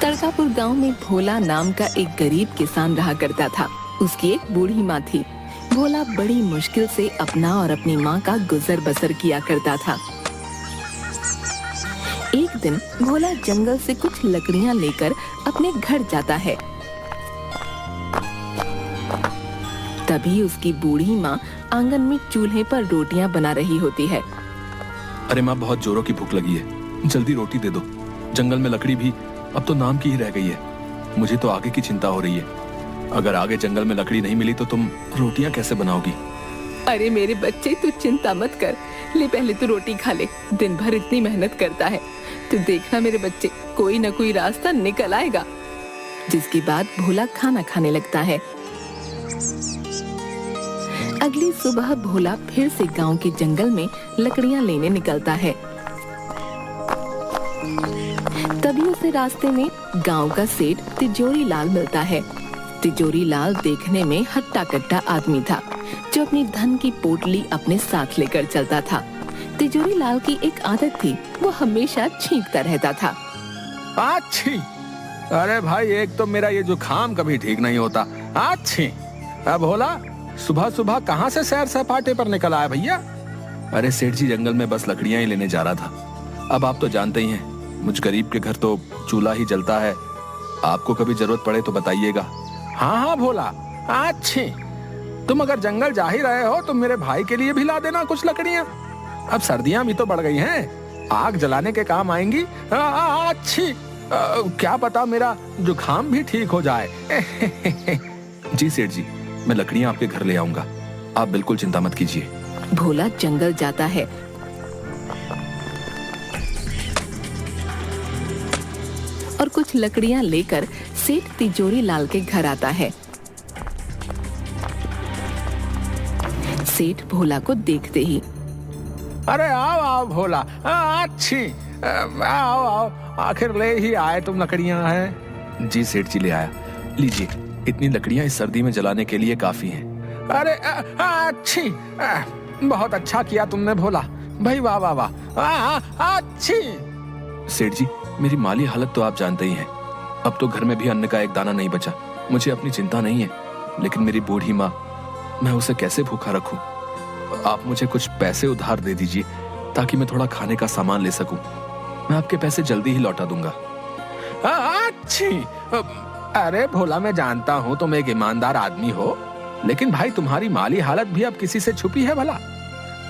तड़कापुर गांव में भोला नाम का एक गरीब किसान रहा करता था। उसकी एक बूढ़ी माँ थी। भोला बड़ी मुश्किल से अपना और अपनी माँ का गुजर बसर किया करता था। एक दिन भोला जंगल से कुछ लकड़ियाँ लेकर अपने घर जाता है। तभी उसकी बूढ़ी माँ आंगन में चूल्हे पर रोटियां बना रही होती है। अरे माँ, बहुत जोरों की भूख लगी है, जल्दी रोटी दे दो। जंगल में लकड़ी भी अब तो नाम की ही रह गई है। मुझे तो आगे की चिंता हो रही है। अगर आगे जंगल में लकड़ी नहीं मिली तो तुम रोटियां कैसे बनाओगी? अरे मेरे बच्चे, तू चिंता मत कर। ले पहले तू रोटी खा ले। दिन भर इतनी मेहनत करता है। तू देखना मेरे बच्चे, कोई न कोई रास्ता निकल आएगा। जिसके बाद भोला खाना खाने लगता है। अगली सुबह भोला फिर से गांव के जंगल में लकड़ियां लेने निकलता है। तभी उसे रास्ते में गांव का सेठ तिजोरी लाल मिलता है। तिजोरी लाल देखने में हट्टा कट्टा आदमी था, जो अपनी धन की पोटली अपने साथ लेकर चलता था। तिजोरी लाल की एक आदत थी, वो हमेशा छींकता रहता था। अच्छी, अरे भाई, एक तो मेरा ये जुकाम कभी ठीक नहीं होता। अच्छी, अब भोला सुबह सुबह कहाँ से सैर सपाटे पर निकल आया भैया? अरे सेठ जी, जंगल में बस लकड़ियां ही लेने जा रहा था। अब आप तो जानते ही हैं, मुझ गरीब के घर तो चूल्हा ही जलता है। आपको कभी जरूरत पड़े तो बताइएगा। हाँ हाँ भोला, अच्छी, तुम अगर जंगल जा ही रहे हो तो मेरे भाई के लिए भी ला देना कुछ लकड़ियां। अब सर्दियां भी तो बढ़ गई हैं, आग जलाने के काम आएंगी। अच्छी, क्या पता मेरा जुकाम भी ठीक हो जाए। जी सेठ जी, मैं लकड़ियां आपके घर ले आऊंगा, आप बिल्कुल चिंता मत कीजिए। भोला जंगल जाता है और कुछ लकड़ियां लेकर सेठ तिजोरी लाल के घर आता है। सेठ भोला को देखते ही, अरे आओ आओ भोला, अच्छी, आओ आओ, आखिर ले ही आए तुम लकड़ियां हैं। जी सेठ जी, ले आया, लीजिए। इतनी लकड़ियां इस सर्दी में जलाने के लिए काफी हैं। अरे अच्छी, बहुत अच्छा किया तुमने भोला भाई, वाह वाह वाह, अच्छी। सेठ जी, मेरी माली हालत तो आप जानते ही हैं। अब तो घर में भी अन्न का एक दाना नहीं बचा। मुझे अपनी चिंता नहीं है, लेकिन मेरी बूढ़ी माँ, मैं उसे कैसे भूखा रखूं? आप मुझे कुछ पैसे उधार दे दीजिए, ताकि मैं थोड़ा खाने का सामान ले सकूं। मैं आपके पैसे जल्दी ही लौटा दूंगा। अच्छी, अरे भोला, मैं जानता हूँ तुम एक ईमानदार आदमी हो, लेकिन भाई तुम्हारी माली हालत भी अब किसी से छुपी है भला?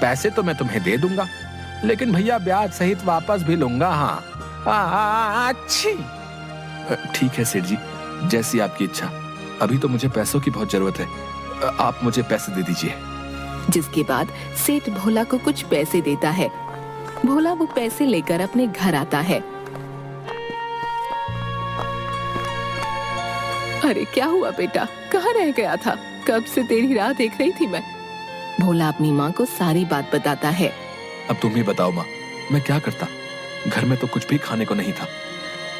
पैसे तो मैं तुम्हें दे दूंगा, लेकिन भैया ब्याज सहित वापस भी लूंगा। हाँ अच्छी, ठीक है सेठ जी, जैसी आपकी इच्छा। अभी तो मुझे पैसों की बहुत जरूरत है, आप मुझे पैसे दे दीजिए। जिसके बाद सेठ भोला को कुछ पैसे देता है। भोला वो पैसे लेकर अपने घर आता है। अरे क्या हुआ बेटा, कहाँ रह गया था? कब से तेरी राह देख रही थी मैं। भोला अपनी माँ को सारी बात बताता है। अब तुम ही बताओ माँ, मैं क्या करता? घर में तो कुछ भी खाने को नहीं था,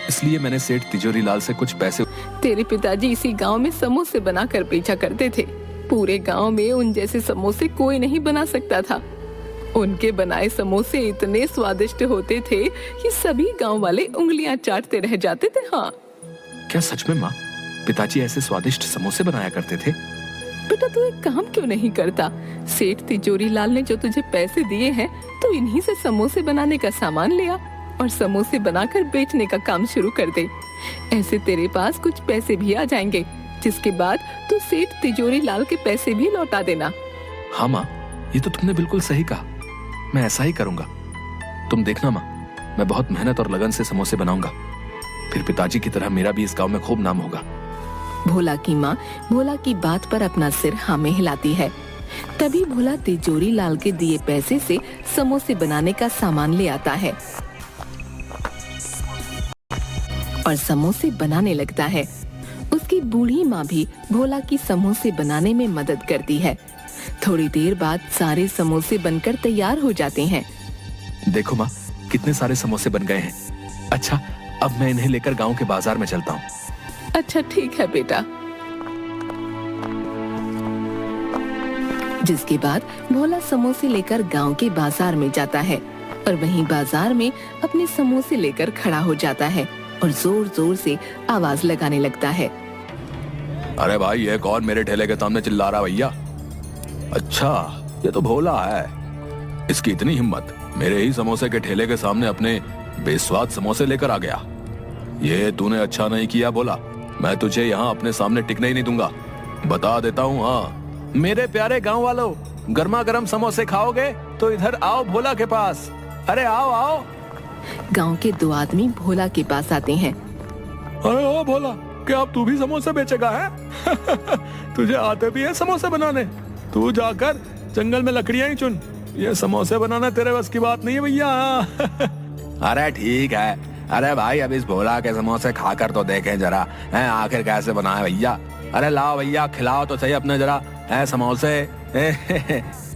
इसलिए मैंने सेठ तिजोरी लाल से कुछ पैसे। तेरे पिताजी इसी गांव में समोसे बनाकर बेचा करते थे। पूरे गांव में उन जैसे समोसे कोई नहीं बना सकता था। उनके बनाए समोसे इतने स्वादिष्ट होते थे कि सभी गांव वाले उंगलियां चाटते रह जाते थे। हाँ, क्या सच में माँ, पिताजी ऐसे स्वादिष्ट समोसे बनाया करते थे? बेटा, तू एक काम क्यों नहीं करता? सेठ तिजोरी लाल ने जो तुझे पैसे दिए हैं, तो इन्हीं से समोसे बनाने का सामान ले आ और समोसे बनाकर बेचने का काम शुरू कर दे। ऐसे तेरे पास कुछ पैसे भी आ जाएंगे, जिसके बाद तू सेठ तिजोरी लाल के पैसे भी लौटा देना। हाँ माँ, ये तो तुमने बिल्कुल सही कहा, मैं ऐसा ही करूंगा। तुम देखना माँ, मैं बहुत मेहनत और लगन से समोसे बनाऊंगा, फिर पिताजी की तरह मेरा भी इस गांव में खूब नाम होगा। भोला की माँ भोला की बात पर अपना सिर हाँ में हिलाती है। तभी भोला तिजोरी लाल के दिए पैसे से समोसे बनाने का सामान ले आता है और समोसे बनाने लगता है। उसकी बूढ़ी माँ भी भोला की समोसे बनाने में मदद करती है। थोड़ी देर बाद सारे समोसे बनकर तैयार हो जाते हैं। देखो माँ, कितने सारे समोसे बन गए हैं। अच्छा, अब मैं इन्हें लेकर गांव के बाजार में चलता हूँ। अच्छा ठीक है बेटा। जिसके बाद भोला समोसे लेकर गांव के बाजार में जाता है और वहीं बाजार में अपने समोसे लेकर खड़ा हो जाता है। और जोर जोर से आवाज लगाने लगता है। अरे भाई, ये कौन मेरे ठेले के सामने चिल्ला रहा भैया? अच्छा, ये तो भोला है। इसकी इतनी हिम्मत, मेरे ही समोसे के ठेले के सामने अपने बेस्वाद समोसे लेकर आ गया। ये तूने अच्छा नहीं किया भोला, मैं तुझे यहाँ अपने सामने टिकने ही नहीं दूंगा। बता देता हूँ। हाँ, मेरे प्यारे गांव वालों, गर्मा गर्म समोसे खाओगे तो इधर आओ भोला के पास। अरे आओ आओ। गांव के 2 आदमी भोला के पास आते हैं। अरे ओ भोला, क्या अब तू भी समोसे बेचेगा है? तुझे आते भी है समोसे बनाने? तू जाकर जंगल में लकड़ियां ही चुन, ये समोसे बनाना तेरे बस की बात नहीं है भैया। अरे ठीक है। अरे भाई, अब इस भोला के समोसे खाकर तो देखें जरा, हैं आखिर कैसे बनाए भैया। अरे लाओ भैया, खिलाओ तो सही अपने जरा हैं समोसे।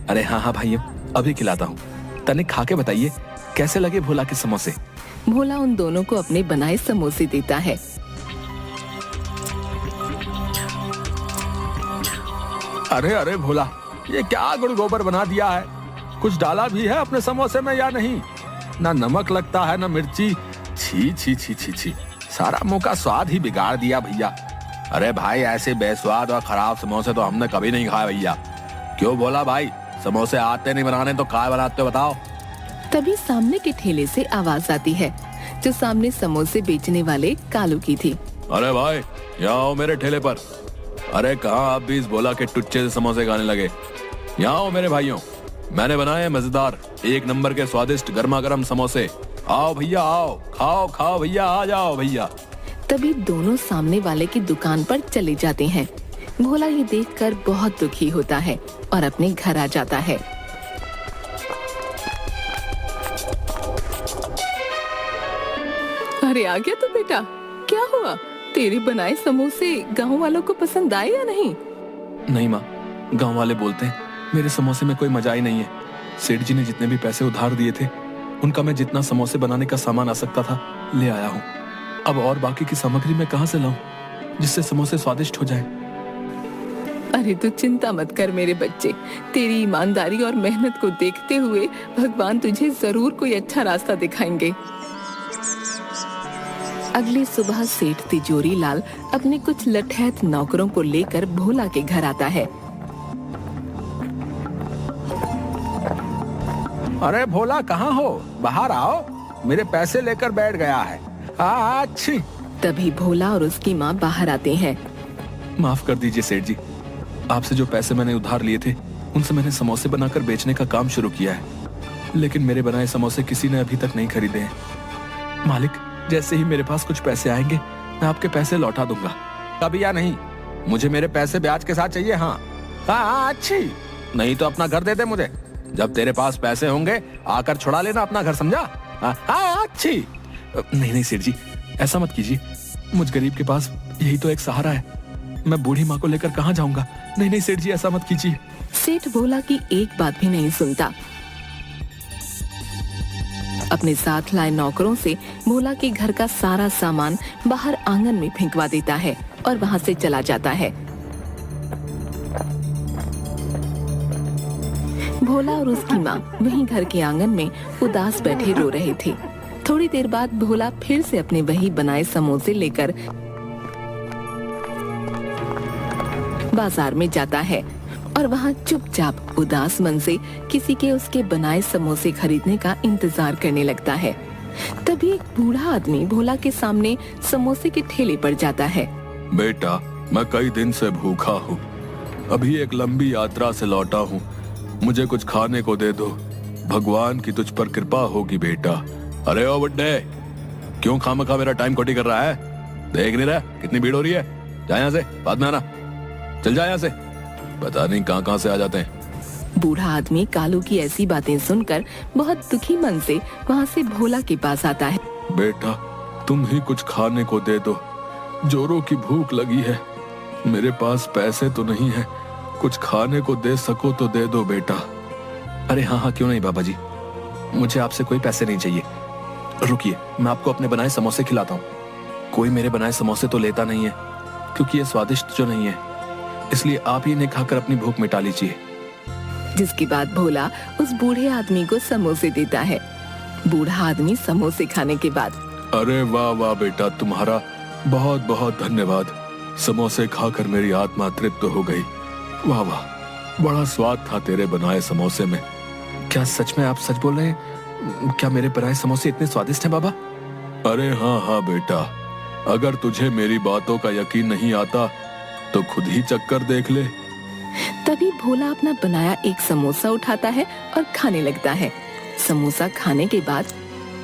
अरे हाँ हाँ भाई, अभी खिलाता हूँ। तनिक खा के बताइए कैसे लगे भोला के समोसे। भोला उन दोनों को अपने बनाए समोसे देता है। अरे अरे भोला, ये क्या गुड़ गोबर बना दिया है? कुछ डाला भी है अपने समोसे में या नहीं? ना नमक लगता है ना मिर्ची। छी छी छी छी छी, सारा मुंह का स्वाद ही बिगाड़ दिया भैया। अरे भाई, ऐसे बेस्वाद और खराब समोसे तो हमने कभी नहीं खाए भैया। क्यों भोला भाई, समोसे आते नहीं बनाने तो काय बनाते हो बताओ? तभी सामने के ठेले से आवाज आती है, जो सामने समोसे बेचने वाले कालू की थी। अरे भाई, यहाँ आओ मेरे ठेले पर। अरे कहाँ आप भी इस भोला के टुच्चे से समोसे खाने लगे? यहाँ आओ मेरे भाइयों, मैंने बनाए हैं मजेदार 1 नंबर के स्वादिष्ट गर्मा गर्म समोसे। आओ भैया आओ, खाओ खाओ भैया, आ जाओ भैया। तभी दोनों सामने वाले की दुकान पर चले जाते हैं। भोला ये देखकर बहुत दुखी होता है और अपने घर आ जाता है। अरे आ गया तो बेटा, क्या हुआ? तेरे बनाए समोसे गांव वालों को पसंद आए या नहीं? नहीं माँ, गांव वाले बोलते हैं मेरे समोसे में कोई मजा ही नहीं है। सेठ जी ने जितने भी पैसे उधार दिए थे, उनका मैं जितना समोसे बनाने का सामान आ सकता था ले आया हूँ। अब और बाकी की सामग्री मैं कहाँ से लाऊं जिससे समोसे स्वादिष्ट हो जाएं? अरे तू चिंता मत कर मेरे बच्चे, तेरी ईमानदारी और मेहनत को देखते हुए भगवान तुझे जरूर कोई अच्छा रास्ता दिखाएंगे। अगली सुबह सेठ तिजोरी लाल अपने कुछ लठैत नौकरों को लेकर भोला के घर आता है। अरे भोला, कहाँ हो? बाहर आओ, मेरे पैसे लेकर बैठ गया है। अच्छी। तभी भोला और उसकी माँ बाहर आते हैं। माफ कर दीजिए सेठ जी, आपसे जो पैसे मैंने उधार लिए थे उनसे मैंने समोसे बनाकर बेचने का काम शुरू किया है, लेकिन मेरे बनाए समोसे किसी ने अभी तक नहीं खरीदे हैं। मालिक, जैसे ही मेरे पास कुछ पैसे आएंगे मैं आपके पैसे लौटा दूंगा। कभी या नहीं, मुझे मेरे पैसे ब्याज के साथ चाहिए। हाँ अच्छी, नहीं तो अपना घर दे दे मुझे। जब तेरे पास पैसे होंगे आकर छुड़ा लेना अपना घर, समझा? हाँ अच्छी। नहीं नहीं सेठ जी, ऐसा मत कीजिए, मुझ गरीब के पास यही तो एक सहारा है। मैं बूढ़ी माँ को लेकर कहाँ जाऊंगा? नहीं नहीं सेठ जी, ऐसा मत कीजिए। सेठ भोला की एक बात भी नहीं सुनता। अपने साथ लाए नौकरों से भोला के घर का सारा सामान बाहर आंगन में फेंकवा देता है और वहाँ से चला जाता है। भोला और उसकी माँ वहीं घर के आंगन में उदास बैठे रो रहे थे। थोड़ी देर बाद भोला फिर से अपने वही बनाए समोसे लेकर बाजार में जाता है और वहाँ चुपचाप उदास मन से किसी के उसके बनाए समोसे खरीदने का इंतजार करने लगता है। तभी एक बूढ़ा आदमी भोला के सामने समोसे के ठेले पर जाता है। बेटा, मैं कई दिन से भूखा हूँ, अभी एक लंबी यात्रा से लौटा हूँ, मुझे कुछ खाने को दे दो, भगवान की तुझ पर कृपा होगी बेटा। अरे ओ बुड्ढे, क्यों खामखा मेरा टाइम खोटी कर रहा है? देख नहीं रहा कितनी भीड़ हो रही है? जा यहाँ से, बाद में आना। चल जा यहाँ से, पता नहीं कहाँ से आ जाते हैं। बूढ़ा आदमी कालू की ऐसी बातें सुनकर बहुत दुखी मन से वहाँ से भोला के पास आता है। बेटा, तुम ही कुछ खाने को दे दो, जोरों की भूख लगी है, मेरे पास पैसे तो नहीं है, कुछ खाने को दे सको तो दे दो बेटा। अरे हाँ, क्यों नहीं बाबा जी, मुझे आपसे कोई पैसे नहीं चाहिए। रुकिए, मैं आपको अपने बनाए समोसे खिलाता हूँ। कोई मेरे बनाए समोसे तो लेता नहीं है, क्योंकि ये स्वादिष्ट जो नहीं है, इसलिए आप ही इन्हें खाकर अपनी भूख मिटा लीजिए। जिसके बाद भोला उस बूढ़े आदमी को समोसे देता है। बूढ़ा आदमी समोसे खाने के बाद अरे वाह वाह बेटा, तुम्हारा बहुत बहुत धन्यवाद। समोसे खाकर मेरी आत्मा तृप्त हो गई। वाह वाह, बड़ा स्वाद था तेरे बनाए समोसे में। क्या सच में आप सच बोल रहे हैं? क्या मेरे बनाए समोसे इतने स्वादिष्ट हैं बाबा? अरे हाँ हाँ बेटा, अगर तुझे मेरी बातों का यकीन नहीं आता तो खुद ही चक्कर देख ले। तभी भोला अपना बनाया एक समोसा उठाता है और खाने लगता है। समोसा खाने के बाद,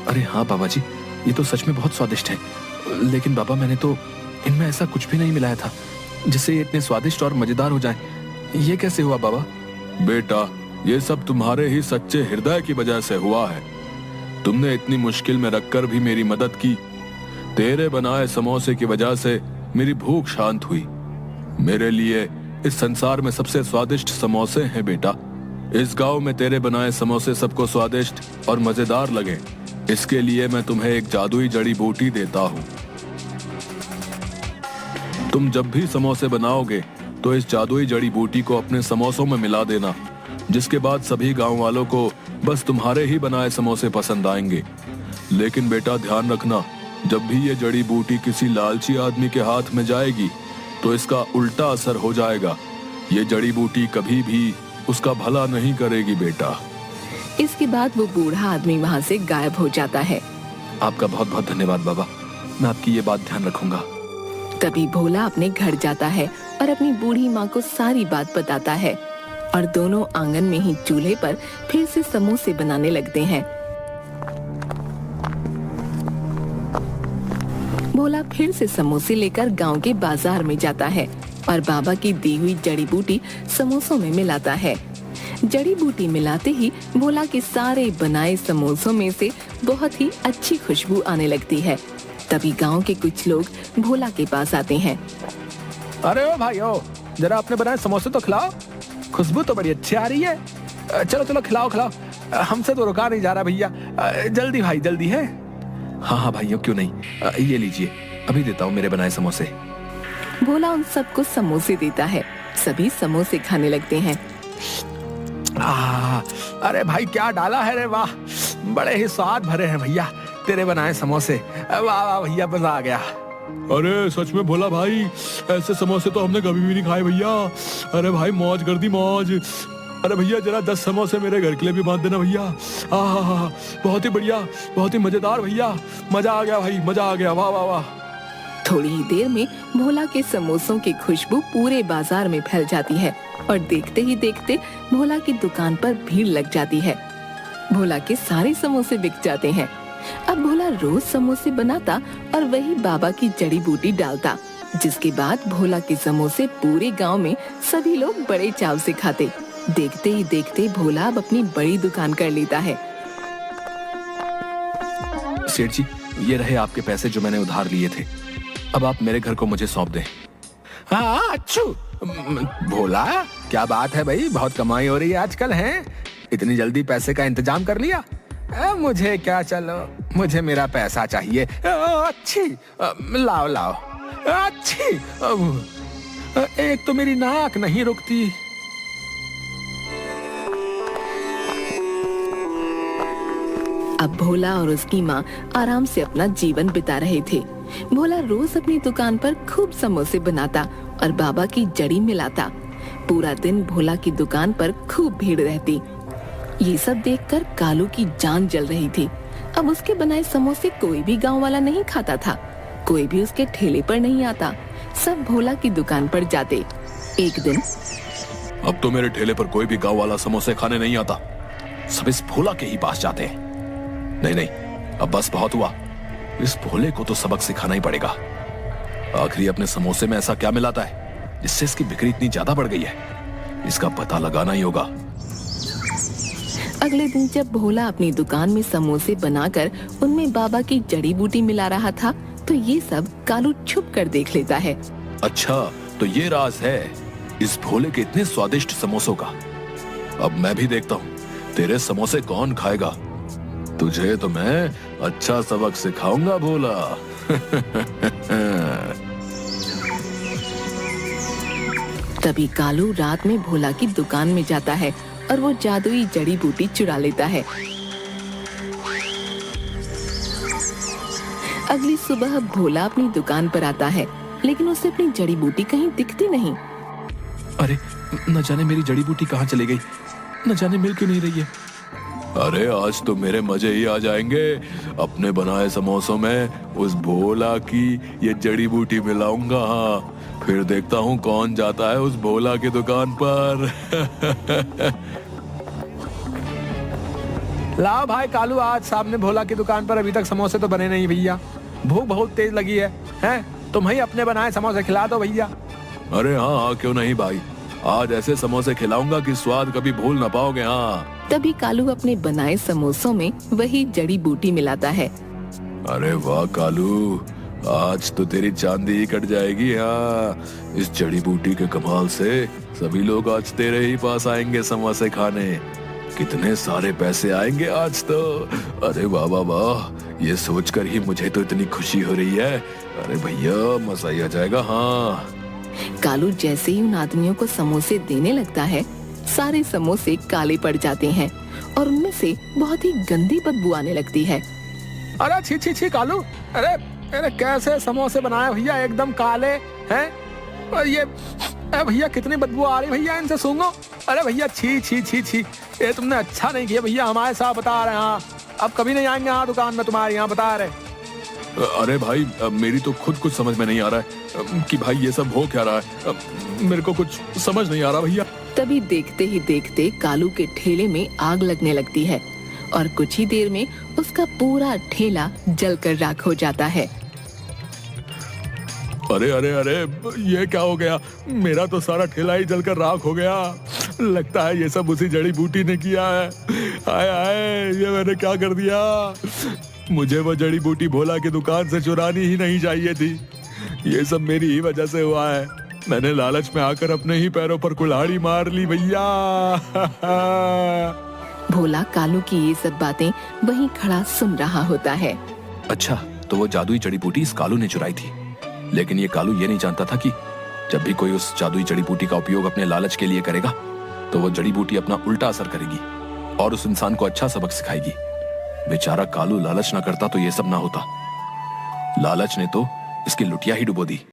अरे हाँ बाबा जी, ये तो सच में बहुत स्वादिष्ट है। लेकिन बाबा, मैंने तो इनमें ऐसा कुछ भी नहीं मिलाया था जिससे ये इतने स्वादिष्ट और मजेदार हो जाएं। ये कैसे हुआ बाबा? बेटा, ये सब तुम्हारे ही सच्चे हृदय की वजह से हुआ है। तुमने इतनी मुश्किल में रखकर भी मेरी मदद की। तेरे बनाए समोसे की वजह से मेरी भूख शांत हुई। मेरे लिए इस संसार में सबसे स्वादिष्ट समोसे हैं बेटा। इस गांव में तेरे बनाए समोसे सबको स्वादिष्ट और मजेदार लगे, इसके लिए मैं तुम्हें एक जादुई जड़ी बूटी देता हूँ। तुम जब भी समोसे बनाओगे तो इस जादुई जड़ी बूटी को अपने समोसों में मिला देना, जिसके बाद सभी गांव वालों को बस तुम्हारे ही बनाए समोसे पसंद आएंगे। लेकिन बेटा ध्यान रखना, जब भी ये जड़ी बूटी किसी लालची आदमी के हाथ में जाएगी तो इसका उल्टा असर हो जाएगा। ये जड़ी बूटी कभी भी उसका भला नहीं करेगी बेटा। इसके बाद वो बूढ़ा आदमी वहाँ से गायब हो जाता है। आपका बहुत बहुत धन्यवाद बाबा, मैं आपकी ये बात ध्यान रखूंगा। तभी भोला अपने घर जाता है और अपनी बूढ़ी माँ को सारी बात बताता है और दोनों आंगन में ही चूल्हे पर फिर से समोसे बनाने लगते हैं। भोला फिर से समोसे लेकर गांव के बाजार में जाता है और बाबा की दी हुई जड़ी बूटी समोसों में मिलाता है। जड़ी बूटी मिलाते ही भोला के सारे बनाए समोसों में से बहुत ही अच्छी खुशबू आने लगती है। तभी गांव के कुछ लोग भोला के पास आते हैं। अरे ओ भाई ओ, जरा अपने बनाए समोसे तो खिलाओ, खुशबू तो बड़ी अच्छी आ रही है। चलो चलो खिलाओ खिलाओ, हमसे तो रुका नहीं जा रहा भैया। जल्दी भाई जल्दी है। हाँ हाँ भाइयों, क्यों नहीं, ये लीजिए, अभी देता हूँ मेरे बनाए समोसे। भोला उन सबको समोसे देता है। सभी समोसे खाने लगते हैं। अरे भाई क्या डाला है रे, वाह, बड़े ही स्वाद भरे हैं भैया तेरे बनाए समोसे। वाह वाह भैया, मजा आ गया। अरे सच में भोला भाई, ऐसे समोसे तो हमने कभी भी नहीं खाए भैया। अरे भाई मौज कर दी मौज। अरे भैया जरा 10 समोसे मेरे घर के लिए भी बांध देना भैया। बहुत ही बढ़िया, बहुत ही मजेदार भैया, मजा आ गया भाई, मजा आ गया। वाह वाह वाह। थोड़ी ही देर में भोला के समोसों की खुशबू पूरे बाजार में फैल जाती है और देखते ही देखते भोला की दुकान पर भीड़ लग जाती है। भोला के सारे समोसे बिक जाते हैं। अब भोला रोज समोसे बनाता और वही बाबा की जड़ी बूटी डालता, जिसके बाद भोला के समोसे पूरे गांव में सभी लोग बड़े चाव से खाते। देखते ही देखते भोला अब अपनी बड़ी दुकान कर लेता है। सेठ जी, ये रहे आपके पैसे जो मैंने उधार लिए थे। अब आप मेरे घर को मुझे सौंप दें। हाँ अच्छू, भोला क्या बात है भाई, बहुत कमाई हो रही है आजकल है। इतनी जल्दी पैसे का इंतजाम कर लिया। मुझे क्या, चलो मुझे मेरा पैसा चाहिए। अच्छी, लाओ लाओ। अच्छी, एक तो मेरी नाक नहीं रुकती। अब भोला और उसकी माँ आराम से अपना जीवन बिता रहे थे। भोला रोज अपनी दुकान पर खूब समोसे बनाता और बाबा की जड़ी मिलाता। पूरा दिन भोला की दुकान पर खूब भीड़ रहती। ये सब देखकर कालू की जान जल रही थी। अब उसके बनाए समोसे कोई भी गांव वाला नहीं खाता था, कोई भी उसके ठेले पर नहीं आता। सब भोला की दुकान पर जाते। एक दिन, अब तो मेरे ठेले पर कोई भी गांव वाला समोसे खाने नहीं आता, सब इस भोला के ही पास जाते हैं। नहीं नहीं, अब बस बहुत हुआ, इस भोले को तो सबक सिखाना ही पड़ेगा। आखिरी अपने समोसे में ऐसा क्या मिलाता है जिससे इसकी बिक्री इतनी ज्यादा बढ़ गई है, इसका पता लगाना ही होगा। अगले दिन जब भोला अपनी दुकान में समोसे बनाकर उनमें बाबा की जड़ी बूटी मिला रहा था, तो ये सब कालू छुप कर देख लेता है। अच्छा, तो ये राज है इस भोले के इतने स्वादिष्ट समोसों का। अब मैं भी देखता हूँ तेरे समोसे कौन खाएगा। तुझे तो मैं अच्छा सबक सिखाऊंगा भोला। तभी कालू रात में भोला की दुकान में जाता है और वो जादुई जड़ी बूटी चुरा लेता है। अगली सुबह भोला अपनी दुकान पर आता है, लेकिन उसे अपनी जड़ी बूटी कहीं दिखती नहीं। अरे न जाने मेरी जड़ी बूटी कहाँ चली गई, न जाने मिल क्यों नहीं रही है। अरे आज तो मेरे मजे ही आ जाएंगे। अपने बनाए समोसों में उस भोला की ये जड़ी बूटी मिलाऊंगा। हाँ, फिर देखता हूँ कौन जाता है उस भोला की दुकान पर। लाओ भाई कालू, आज सामने भोला की दुकान पर अभी तक समोसे तो बने नहीं भैया। भूख बहुत तेज लगी है, हैं? तुम ही अपने बनाए समोसे खिला दो भैया। अरे हाँ हाँ, क्यों नहीं भाई, आज ऐसे समोसे खिलाऊंगा कि स्वाद कभी भूल ना पाओगे। हाँ। तभी कालू अपने बनाए समोसों में वही जड़ी बूटी मिलाता है। अरे वाह कालू, आज तो तेरी चांदी ही कट जाएगी। हाँ, इस जड़ी बूटी के कमाल से सभी लोग आज तेरे ही पास आएंगे समोसे खाने। कितने सारे पैसे आएंगे आज तो। अरे वाह वाह वाह, ये सोचकर ही मुझे तो इतनी खुशी हो रही है। अरे भैया मजा ही आ जाएगा। हाँ। कालू जैसे ही उन आदमियों को समोसे देने लगता है, सारे समोसे काले पड़ जाते हैं और उनमें से बहुत ही गंदी बदबू आने लगती है। अरे छी छी छी कालू, अरे अरे कैसे समोसे बनाए भैया, एकदम काले हैं। और ये भैया कितनी बदबू आ रही भैया, इनसे सूंघो। अरे भैया छी छी छी छी, ये तुमने अच्छा नहीं किया भैया, हमारे साथ बता रहे हैं। हाँ, अब कभी नहीं आएंगे यहाँ दुकान में तुम्हारे यहाँ, बता रहे। अरे भाई मेरी तो खुद कुछ समझ में नहीं आ रहा है कि भाई ये सब हो क्या रहा है। मेरे को कुछ समझ नहीं आ रहा भैया। तभी देखते ही देखते कालू के ठेले में आग लगने लगती है और कुछ ही देर में उसका पूरा ठेला जलकर राख हो जाता है। अरे अरे अरे, ये क्या हो गया, मेरा तो सारा ठेला ही जलकर राख हो गया। लगता है ये सब उसी जड़ी बूटी ने किया है। हाय हाय, ये मैंने क्या कर दिया। मुझे वो जड़ी बूटी भोला की दुकान से चुरानी ही नहीं चाहिए थी। ये सब मेरी ही वजह से हुआ है। मैंने लालच में आकर अपने ही पैरों पर कुल्हाड़ी मार ली भैया। भोला कालू की ये सब बातें वहीं खड़ा सुन रहा होता है। अच्छा, तो वो जादुई जड़ी बूटी इस कालू ने चुराई थी। लेकिन ये कालू ये नहीं जानता था कि जब भी कोई उस जादुई जड़ी बूटी का उपयोग अपने लालच के लिए करेगा तो वो जड़ी बूटी अपना उल्टा असर करेगी और उस इंसान को अच्छा सबक सिखाएगी। बेचारा कालू लालच ना करता तो ये सब ना होता। लालच ने तो इसकी लुटिया ही डुबो दी।